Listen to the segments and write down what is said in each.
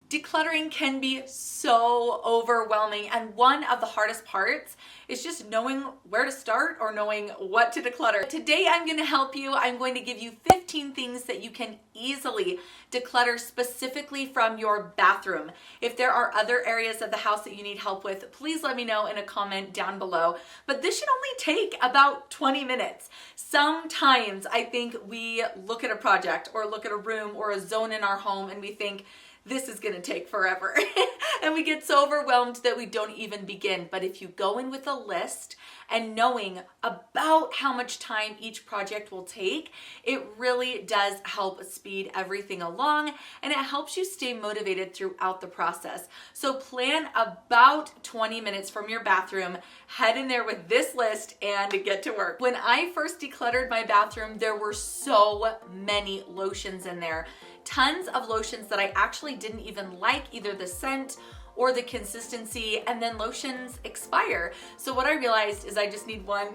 Decluttering can be so overwhelming, and one of the hardest parts is just knowing where to start or knowing what to declutter. Today I'm going to help you. I'm going to give you 15 things that you can easily declutter specifically from your bathroom. If there are other areas of the house that you need help with, please let me know in a comment down below. But this should only take about 20 minutes. Sometimes I think we look at a project or look at a room or a zone in our home and we think, this is gonna take forever. And we get so overwhelmed that we don't even begin. But if you go in with a list and knowing about how much time each project will take, it really does help speed everything along, and it helps you stay motivated throughout the process. So plan about 20 minutes from your bathroom, head in there with this list and get to work. When I first decluttered my bathroom, there were so many lotions in there. Tons of lotions that I actually didn't even like, either the scent or the consistency, and then lotions expire. So what I realized is I just need one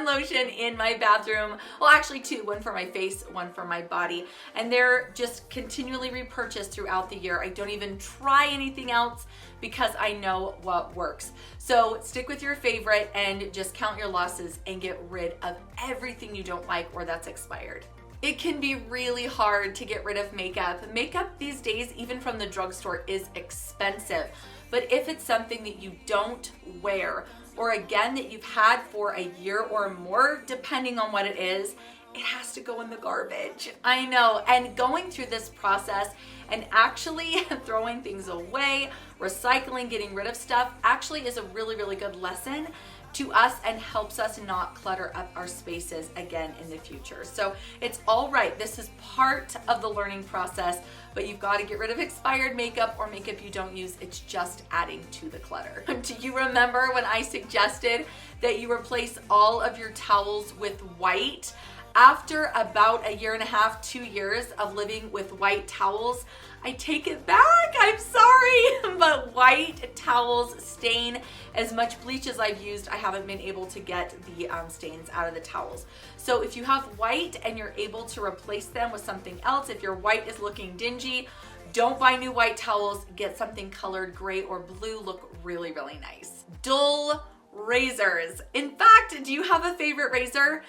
lotion in my bathroom. Well, actually two, one for my face, one for my body. And they're just continually repurchased throughout the year. I don't even try anything else because I know what works. So stick with your favorite and just count your losses and get rid of everything you don't like or that's expired. It can be really hard to get rid of makeup. Makeup these days, even from the drugstore, is expensive. But if it's something that you don't wear, or again, that you've had for a year or more, depending on what it is, it has to go in the garbage. I know, and going through this process and actually throwing things away, recycling, getting rid of stuff, actually is a really, really good lesson to us and helps us not clutter up our spaces again in the future. So it's all right. This is part of the learning process, but you've got to get rid of expired makeup or makeup you don't use. It's just adding to the clutter. Do you remember when I suggested that you replace all of your towels with white? After about a year and a half, 2 years of living with white towels, I take it back, I'm sorry, but white towels stain. As much bleach as I've used, I haven't been able to get the stains out of the towels. So if you have white and you're able to replace them with something else, if your white is looking dingy, don't buy new white towels, get something colored gray or blue, look really, really nice. Dull razors. In fact, do you have a favorite razor?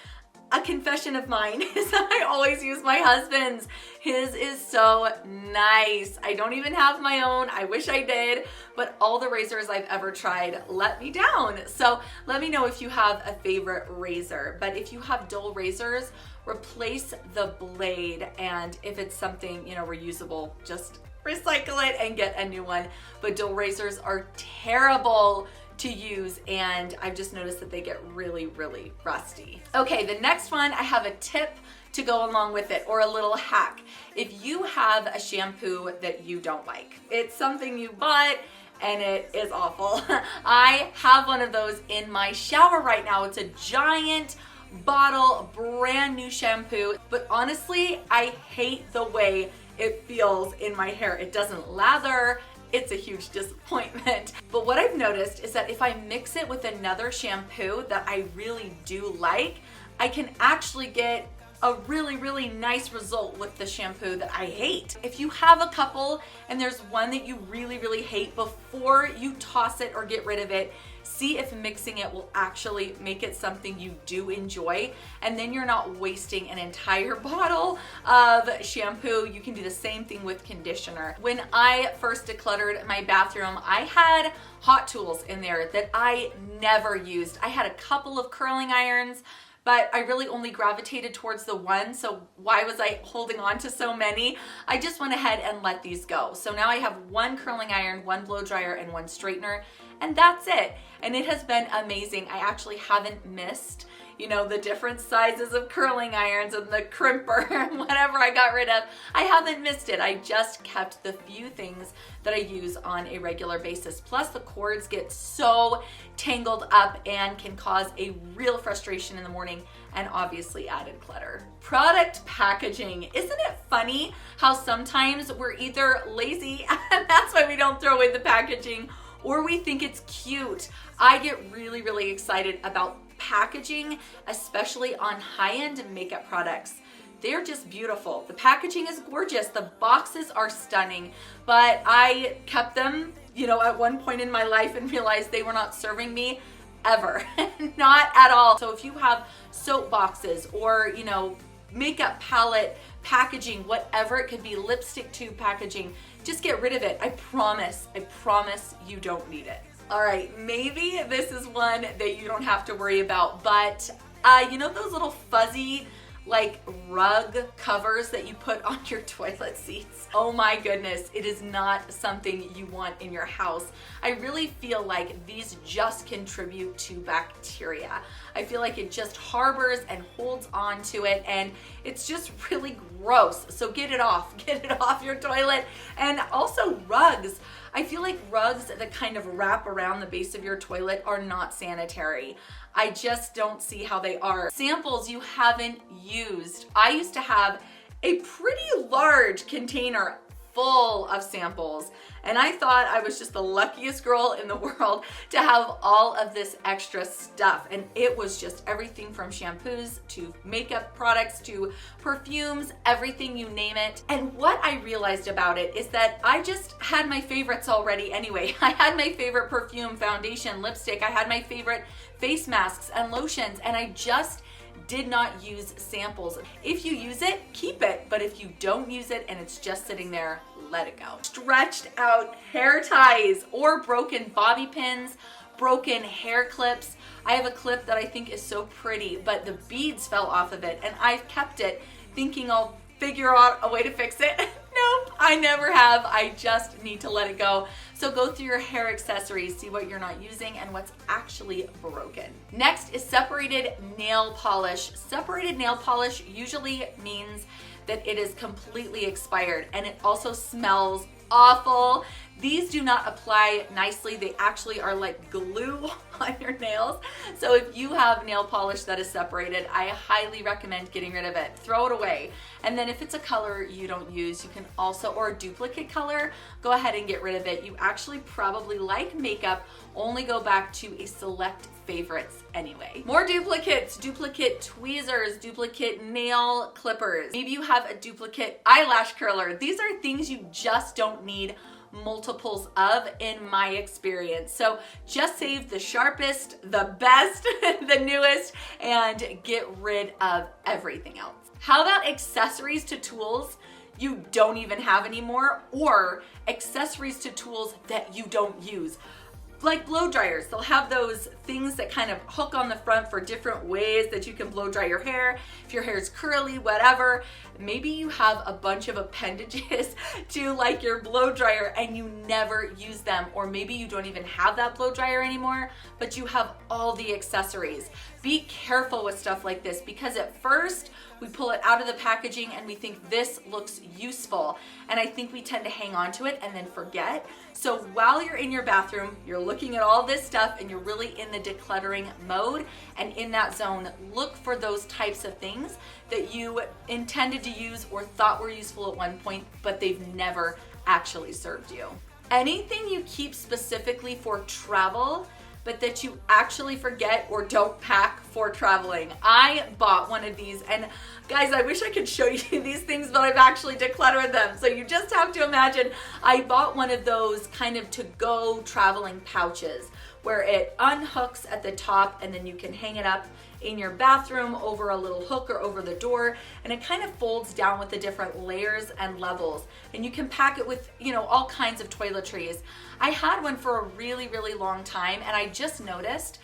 A confession of mine is that I always use my husband's. His is so nice. I don't even have my own. I wish I did, but all the razors I've ever tried let me down. So let me know if you have a favorite razor. But if you have dull razors, replace the blade. And if it's something, reusable, just recycle it and get a new one. But dull razors are terrible to use, and I've just noticed that they get really, really rusty. Okay, the next one, I have a tip to go along with it, or a little hack. If you have a shampoo that you don't like, it's something you bought and it is awful. I have one of those in my shower right now. It's a giant bottle, brand new shampoo, but honestly, I hate the way it feels in my hair. It doesn't lather. It's a huge disappointment. But what I've noticed is that if I mix it with another shampoo that I really do like, I can actually get a really, really nice result with the shampoo that I hate. If you have a couple and there's one that you really, really hate, before you toss it or get rid of it, see if mixing it will actually make it something you do enjoy, and then you're not wasting an entire bottle of shampoo. You can do the same thing with conditioner. When I first decluttered my bathroom, I had hot tools in there that I never used. I had a couple of curling irons, but I really only gravitated towards the one, so why was I holding on to so many? I just went ahead and let these go. So now I have one curling iron, one blow dryer, and one straightener, and that's it. And it has been amazing. I actually haven't missed, the different sizes of curling irons and the crimper, whatever I got rid of. I haven't missed it. I just kept the few things that I use on a regular basis. Plus the cords get so tangled up and can cause a real frustration in the morning, and obviously added clutter. Product packaging. Isn't it funny how sometimes we're either lazy and that's why we don't throw away the packaging, or we think it's cute. I get really, really excited about packaging, especially on high-end makeup products. they're just beautiful. The packaging is gorgeous. The boxes are stunning, but I kept them, you know, at one point in my life and realized they were not serving me ever. Not at all. So if you have soap boxes or, you know, makeup palette packaging, whatever it could be, lipstick tube packaging, just get rid of it. I promise you don't need it. All right, maybe this is one that you don't have to worry about, but you know those little fuzzy like rug covers that you put on your toilet seats? Oh my goodness, it is not something you want in your house. I really feel like these just contribute to bacteria. I feel like it just harbors and holds on to it, and it's just really gross. So get it off your toilet. And also rugs. I feel like rugs that kind of wrap around the base of your toilet are not sanitary. I just don't see how they are. Samples you haven't used. I used to have a pretty large container full of samples, and I thought I was just the luckiest girl in the world to have all of this extra stuff. And it was just everything from shampoos to makeup products to perfumes, everything, you name it. And what I realized about it is that I just had my favorites already anyway. I had my favorite perfume, foundation, lipstick. I had my favorite face masks and lotions, and I just did not use samples. If you use it, keep it. But if you don't use it and it's just sitting there, let it go. Stretched out hair ties or broken bobby pins, broken hair clips. I have a clip that I think is so pretty, but the beads fell off of it, and I've kept it thinking I'll figure out a way to fix it. Nope, I never have. I just need to let it go. So go through your hair accessories, see what you're not using and what's actually broken. Next is separated nail polish. Separated nail polish usually means that it is completely expired, and it also smells awful. These do not apply nicely. They actually are like glue on your nails. So if you have nail polish that is separated, I highly recommend getting rid of it. Throw it away. And then if it's a color you don't use, you can also, or a duplicate color, go ahead and get rid of it. You actually probably, like makeup, only go back to a select favorites anyway. More duplicates, duplicate tweezers, duplicate nail clippers. Maybe you have a duplicate eyelash curler. These are things you just don't need multiples of, in my experience. So just save the sharpest, the best, the newest, and get rid of everything else. How about accessories to tools you don't even have anymore, or accessories to tools that you don't use? Like blow dryers, they'll have those things that kind of hook on the front for different ways that you can blow dry your hair. If your hair is curly, whatever, maybe you have a bunch of appendages to like your blow dryer and you never use them, or maybe you don't even have that blow dryer anymore, but you have all the accessories. Be careful with stuff like this, because at first we pull it out of the packaging and we think this looks useful, and I think we tend to hang on to it and then forget. So while you're in your bathroom, you're looking at all this stuff and you're really in the decluttering mode and in that zone, look for those types of things that you intended to use or thought were useful at one point, but they've never actually served you. Anything you keep specifically for travel, but that you actually forget or don't pack for traveling. I bought one of these, and guys, I wish I could show you these things, but I've actually decluttered them. So you just have to imagine, I bought one of those kind of to-go traveling pouches where it unhooks at the top and then you can hang it up in your bathroom over a little hook or over the door, and it kind of folds down with the different layers and levels, and you can pack it with, you know, all kinds of toiletries. I had one for a really, really long time, and I just noticed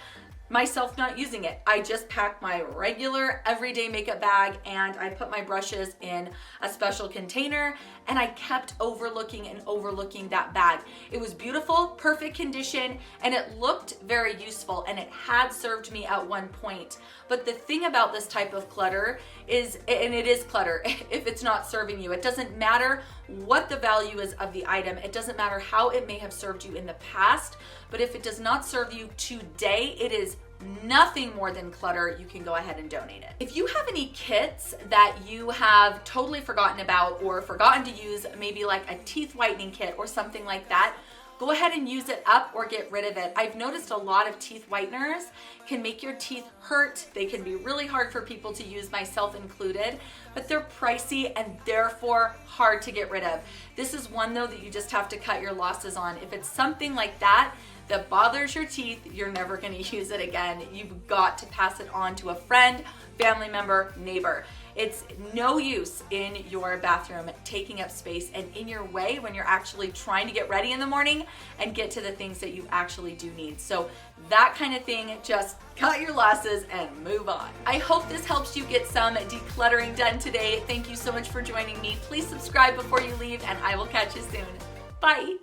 myself not using it. I just packed my regular everyday makeup bag and I put my brushes in a special container, and I kept overlooking that bag. It was beautiful, perfect condition, and it looked very useful, and it had served me at one point. But the thing about this type of clutter is, and it is clutter, if it's not serving you, it doesn't matter what the value is of the item. It doesn't matter how it may have served you in the past, but if it does not serve you today, it is nothing more than clutter. You can go ahead and donate it. If you have any kits that you have totally forgotten about or forgotten to use, maybe like a teeth whitening kit or something like that, go ahead and use it up or get rid of it. I've noticed a lot of teeth whiteners can make your teeth hurt. They can be really hard for people to use, myself included, but they're pricey and therefore hard to get rid of. This is one though that you just have to cut your losses on. If it's something like that bothers your teeth, you're never gonna use it again. You've got to pass it on to a friend, family member, neighbor. It's no use in your bathroom taking up space and in your way when you're actually trying to get ready in the morning and get to the things that you actually do need. So that kind of thing, just cut your losses and move on. I hope this helps you get some decluttering done today. Thank you so much for joining me. Please subscribe before you leave and I will catch you soon. Bye.